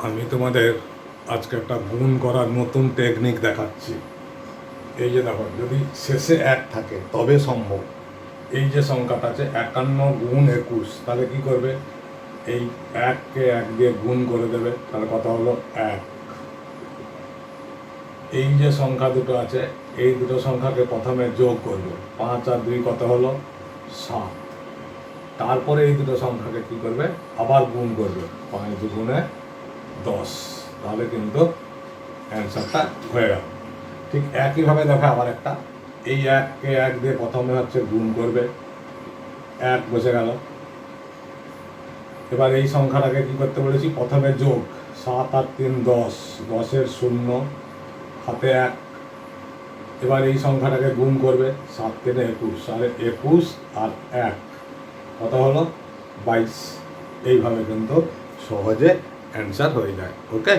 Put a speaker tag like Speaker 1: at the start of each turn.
Speaker 1: আমি তোমাদের আজকে একটা গুণ করার নতুন টেকনিক দেখাচ্ছি। এই যে দেখো, যদি শেষে 1 থাকে তবে সম্ভব। এই যে সংখ্যাটা আছে 51 গুণ 21, তাহলে কি করবে? এই 1কে 1 দিয়ে গুণ করে দেবে, তাহলে কত হলো 1। এই যে সংখ্যা দুটো আছে, এই দুটো সংখ্যাকে প্রথমে যোগ করবে, 5 আর 2 কত হলো 7। তারপরে এই দুটো সংখ্যাকে কি করবে? আবার গুণ করবে, 5 দুগুণে 10, তাহলে কিন্তু অ্যান্সারটা হয়ে গেল। ঠিক একইভাবে দেখো আবার একটা, এই 1কে 1 দিয়ে প্রথমে হচ্ছে গুণ করবে, 1 বসে গেল। এবার এই সংখ্যাটাকে কি করতে বলেছি? প্রথমে যোগ, 7 আর 3 10, 10-এর 0, হাতে 1। এবার এই সংখ্যাটাকে গুণ করবে, 7 3 21, আর 21 আর 1 কত হলো 22। এইভাবে কিন্তু সহজে অ্যান্সার হয়ে যায়। ওকে।